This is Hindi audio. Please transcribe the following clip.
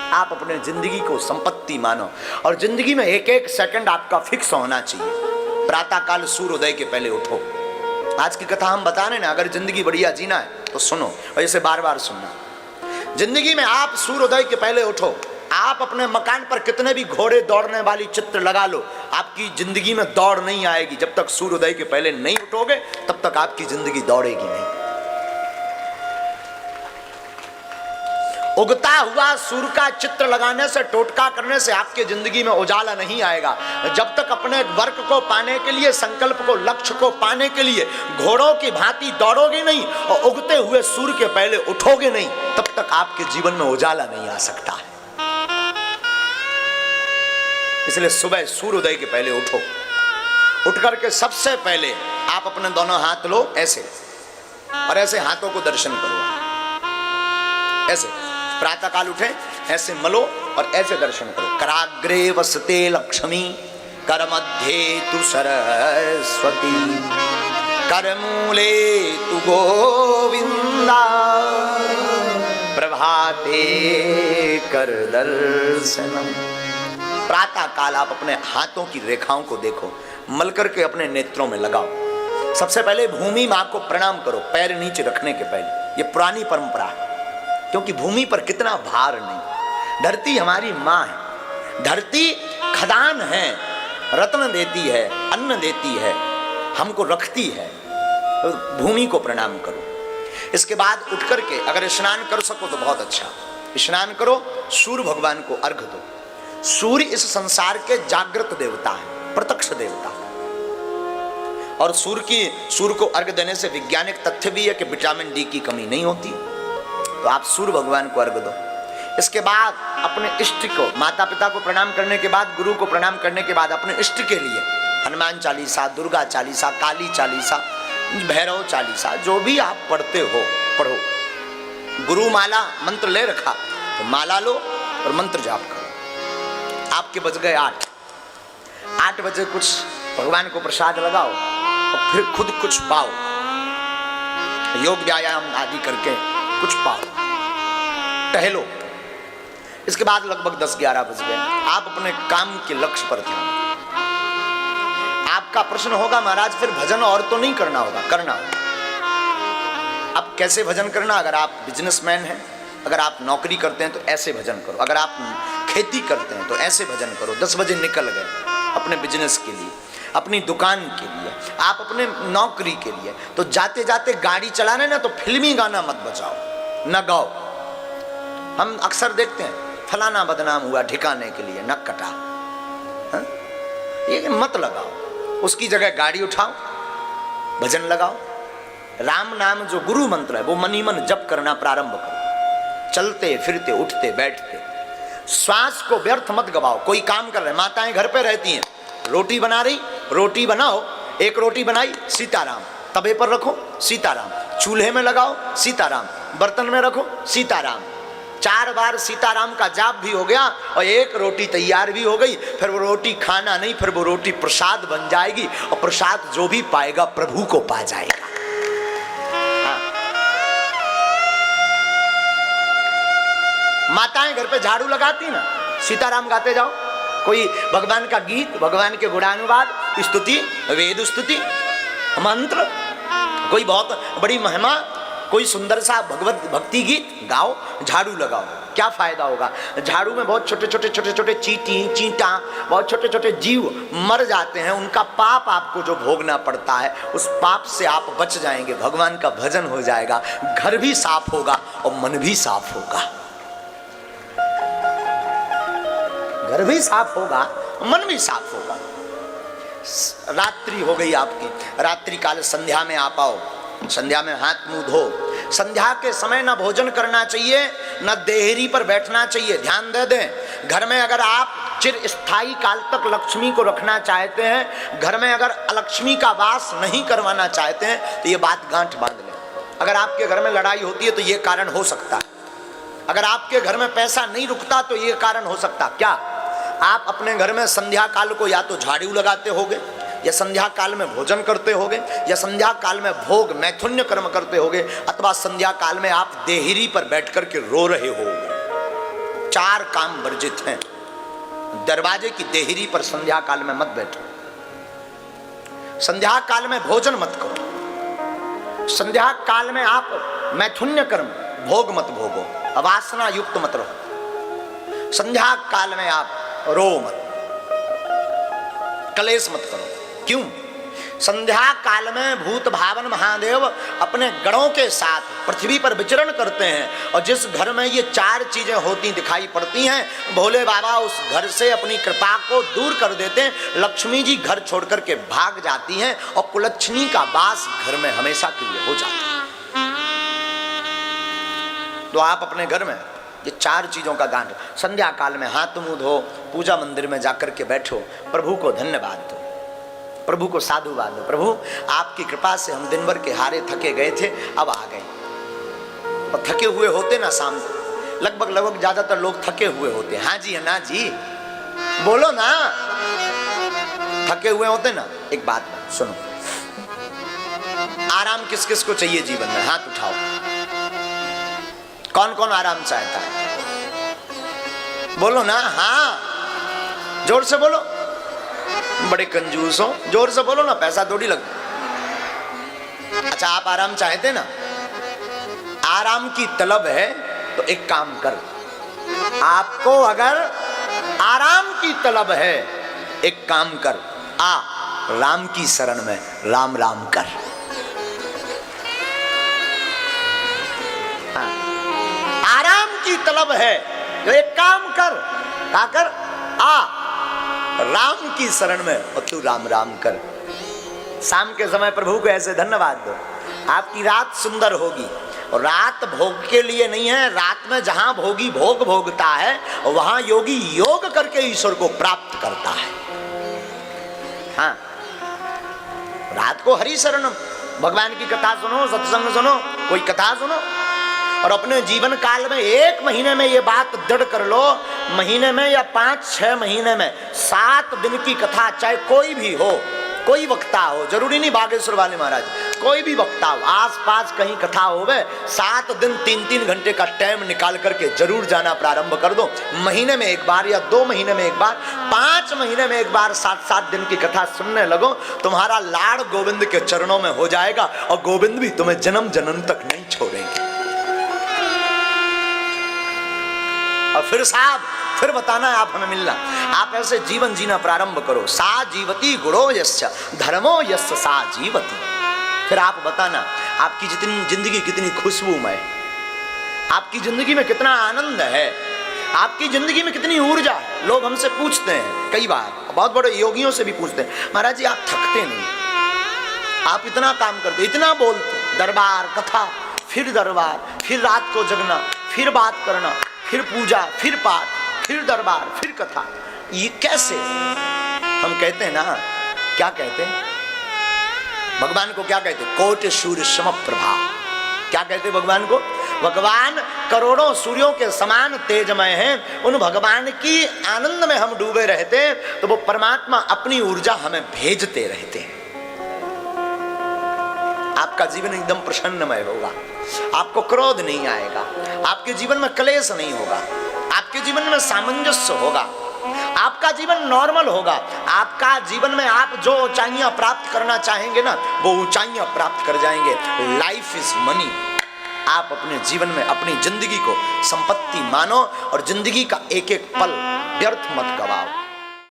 आप अपने जिंदगी को संपत्ति मानो और जिंदगी में एक एक सेकंड आपका फिक्स होना चाहिए। प्रातः काल सूर्योदय के पहले उठो। आज की कथा हम बता रहे ना, अगर जिंदगी बढ़िया जीना है तो सुनो और इसे बार बार सुनना। जिंदगी में आप सूर्योदय के पहले उठो। आप अपने मकान पर कितने भी घोड़े दौड़ने वाली चित्र लगा लो, आपकी जिंदगी में दौड़ नहीं आएगी। जब तक सूर्योदय के पहले नहीं उठोगे तब तक आपकी जिंदगी दौड़ेगी नहीं। उगता हुआ सूर्य का चित्र लगाने से, टोटका करने से आपके जिंदगी में उजाला नहीं आएगा। जब तक अपने वर्क को पाने के लिए, संकल्प को, लक्ष्य को पाने के लिए घोड़ों की भांति दौड़ोगे नहीं और उगते हुए सूर्य के पहले उठोगे नहीं, तब तक आपके जीवन में उजाला नहीं आ सकता है। इसलिए सुबह सूर्योदय के पहले उठो। उठ करके सबसे पहले आप अपने दोनों हाथ लो ऐसे, और ऐसे हाथों को दर्शन करो। ऐसे प्रातः काल उठे, ऐसे मलो और ऐसे दर्शन करो। कराग्रे वसते लक्ष्मी, कर मध्य तु सरस्वती, कर मूले तु गोविंदा, प्रभाते कर दर्शनम। प्रातः काल आप अपने हाथों की रेखाओं को देखो, मल करके अपने नेत्रों में लगाओ। सबसे पहले भूमि मां को प्रणाम करो, पैर नीचे रखने के पहले। ये पुरानी परंपरा है, क्योंकि भूमि पर कितना भार नहीं। धरती हमारी मां है। धरती खदान है, रत्न देती है, अन्न देती है, हमको रखती है। तो भूमि को प्रणाम करो। इसके बाद उठ करके अगर स्नान कर सको तो बहुत अच्छा, स्नान करो। सूर्य भगवान को अर्घ दो। सूर्य इस संसार के जागृत देवता है, प्रत्यक्ष देवता। और सूर्य को अर्घ देने से वैज्ञानिक तथ्य भी है कि विटामिन डी की कमी नहीं होती। तो आप सूर्य भगवान को अर्घ दो। इसके बाद अपने इष्ट को, माता पिता को प्रणाम करने के बाद, गुरु को प्रणाम करने के बाद अपने इष्ट के लिए हनुमान चालीसा, दुर्गा चालीसा, काली चालीसा, भैरव चालीसा, जो भी आप पढ़ते हो पढ़ो। गुरु माला मंत्र ले रखा तो माला लो और मंत्र जाप करो। आपके बज गए 8 बजे कुछ भगवान को प्रसाद लगाओ और फिर खुद कुछ पाओ। योग व्यायाम आदि करके कुछ पाओ, टहलो। इसके बाद लगभग 10-11 बज गए। आप अपने काम के लक्ष्य पर ध्यान। आपका प्रश्न होगा महाराज फिर भजन और तो नहीं करना होगा? करना होगा। अब कैसे भजन करना? अगर आप बिजनेसमैन हैं, अगर आप नौकरी करते हैं तो ऐसे भजन करो। अगर आप खेती करते हैं तो ऐसे भजन करो। 10 बजे निकल गए अपने बिजनेस के लिए, अपनी दुकान के लिए, आप अपने नौकरी के लिए, तो जाते जाते गाड़ी चलाने ना तो फिल्मी गाना मत बजाओ, न गाओ। हम अक्सर देखते हैं फलाना बदनाम हुआ ठिकाने के लिए नक कटा, ये मत लगाओ। उसकी जगह गाड़ी उठाओ, भजन लगाओ। राम नाम जो गुरु मंत्र है वो मनी मन जप करना प्रारंभ करो। चलते फिरते उठते बैठते श्वास को व्यर्थ मत गवाओ। कोई काम कर रहे, माताएं घर पे रहती हैं, रोटी बना रही, रोटी बनाओ। एक रोटी बनाई, सीताराम। तवे पर रखो, सीताराम। चूल्हे में लगाओ, सीताराम। बर्तन में रखो, सीताराम। 4 बार सीताराम का जाप भी हो गया और एक रोटी तैयार भी हो गई। फिर वो रोटी खाना नहीं, फिर वो रोटी प्रसाद बन जाएगी और प्रसाद जो भी पाएगा प्रभु को पा जाएगा। हाँ। माताएं घर पे झाड़ू लगाती ना, सीताराम गाते जाओ। कोई भगवान का गीत, भगवान के गुणानुवाद, स्तुति, वेद स्तुति, मंत्र, कोई बहुत बड़ी महिमा, कोई सुंदर सा भगवत भक्ति गीत गाओ, झाड़ू लगाओ। क्या फायदा होगा? झाड़ू में बहुत छोटे छोटे चींटी, चींटा, बहुत छोटे छोटे जीव मर जाते हैं। उनका पाप आपको जो भोगना पड़ता है, उस पाप से आप बच जाएंगे। भगवान का भजन हो जाएगा, घर भी साफ होगा और मन भी साफ होगा। घर भी साफ होगा, मन भी साफ होगा। रात्रि हो गई आपकी, रात्रि काल संध्या में आप आओ। संध्या में हाथ मुंह धो। संध्या के समय ना भोजन करना चाहिए, ना देहरी पर बैठना चाहिए। ध्यान दे दें, घर में अगर आप चिर स्थायी काल तक लक्ष्मी को रखना चाहते हैं, घर में अगर अलक्ष्मी का वास नहीं करवाना चाहते हैं, तो ये बात गांठ बांध लें। अगर आपके घर में लड़ाई होती है तो ये कारण हो सकता है। अगर आपके घर में पैसा नहीं रुकता तो ये कारण हो सकता। क्या आप अपने घर में संध्या काल को या तो झाड़ू लगाते होगे, या संध्या काल में भोजन करते होगे, या संध्या काल में भोग मैथुन्य कर्म करते होगे, अथवा संध्या काल में आप देहरी पर बैठ कर के रो रहे होगे। चार काम वर्जित हैं। दरवाजे की देहरी पर संध्या काल में मत बैठो, संध्या काल में भोजन मत करो, संध्या काल में आप मैथुन्य कर्म भोग मत भोगो, अवासना युक्त मत रहो, संध्या काल में आप रो मत, कलेश मत करो। क्यों? संध्या काल में भूत भावन महादेव अपने गणों के साथ पृथ्वी पर विचरण करते हैं, और जिस घर में ये चार चीजें होती दिखाई पड़ती हैं, भोले बाबा उस घर से अपनी कृपा को दूर कर देते हैं। लक्ष्मी जी घर छोड़ करके भाग जाती हैं और कुलच्छनी का वास घर में हमेशा के लिए हो जाता है। तो आप अपने घर में ये चार चीजों का गान, संध्या काल में हाथ मुंह धो, पूजा मंदिर में जाकर के बैठो, प्रभु को धन्यवाद दो, प्रभु को साधुवाद दो। प्रभु आपकी कृपा से हम दिन भर के हारे थके गए थे, अब आ गए। और थके हुए होते ना शाम को, लगभग ज्यादातर लोग थके हुए होते। हाँ जी, ना जी, बोलो ना, थके हुए होते ना। एक बात सुनो, आराम किस किस को चाहिए जीवन में? हाथ उठाओ, कौन कौन आराम चाहता है? बोलो ना, हाँ जोर से बोलो। बड़े कंजूस हो, जोर से बोलो ना, पैसा थोड़ी लगता। अच्छा, आप आराम चाहते ना? आराम की तलब है तो एक काम कर, आपको अगर आराम की तलब है, एक काम कर, आ राम की शरण में राम राम कर। आराम की तलब है तो एक काम कर, क्या कर? आ राम की शरण में और तू राम राम कर। शाम के समय प्रभु को ऐसे धन्यवाद दो, आपकी रात सुंदर होगी। और रात भोग के लिए नहीं है, रात में जहां भोगी भोग भोगता है वहां योगी योग करके ईश्वर को प्राप्त करता है। हाँ, रात को हरि शरण, भगवान की कथा सुनो, सत्संग सुनो, कोई कथा सुनो, और अपने जीवन काल में एक महीने में ये बात दृढ़ कर लो, महीने में या 5-6 महीने में 7 दिन की कथा, चाहे कोई भी हो, कोई वक्ता हो, जरूरी नहीं बागेश्वर वाले महाराज, कोई भी वक्ता हो, आसपास कहीं कथा होवे, 7 दिन 3-3 घंटे का टाइम निकाल करके जरूर जाना प्रारंभ कर दो। महीने में एक बार या 2 महीने में एक बार, 5 महीने में एक बार 7-7 दिन की कथा सुनने लगो, तुम्हारा लाड़ गोविंद के चरणों में हो जाएगा और गोविंद भी तुम्हें जन्म जन्म तक नहीं छोड़ेंगे। और फिर साहब, फिर बताना है आप हमें मिलना। आप ऐसे जीवन जीना प्रारंभ करो। सा जीवती गुणो यस्य धर्मो यस्य सा जीवती। फिर आप बताना आपकी जितनी जिंदगी कितनी खुशबूमय, आपकी जिंदगी में कितना आनंद है, आपकी जिंदगी में कितनी ऊर्जा है। लोग हमसे पूछते हैं, कई बार बहुत बड़े योगियों से भी पूछते हैं, महाराज जी आप थकते नहीं, आप इतना काम करते, इतना बोलते, दरबार कथा, फिर दरबार, फिर रात को जगना, फिर बात करना, फिर पूजा, फिर पाठ, फिर दरबार, फिर कथा, ये कैसे? हम कहते हैं ना, क्या कहते हैं भगवान को? क्या कहते? कोटि सूर्य सम प्रभा। क्या कहते भगवान को? भगवान करोड़ों सूर्यों के समान तेजमय हैं। उन भगवान की आनंद में हम डूबे रहते हैं तो वो परमात्मा अपनी ऊर्जा हमें भेजते रहते हैं। आपका जीवन एकदम प्रसन्नमय होगा, आपको क्रोध नहीं आएगा, आपके जीवन में क्लेश नहीं होगा, आपके जीवन में सामंजस्य होगा, आपका जीवन नॉर्मल होगा। आपका जीवन में आप जो ऊंचाइयां प्राप्त करना चाहेंगे ना, वो ऊंचाइयां प्राप्त कर जाएंगे। Life is money. आप अपने जीवन में अपनी जिंदगी को संपत्ति मानो और जिंदगी का एक एक पल व्यर्थ मत गवाओ।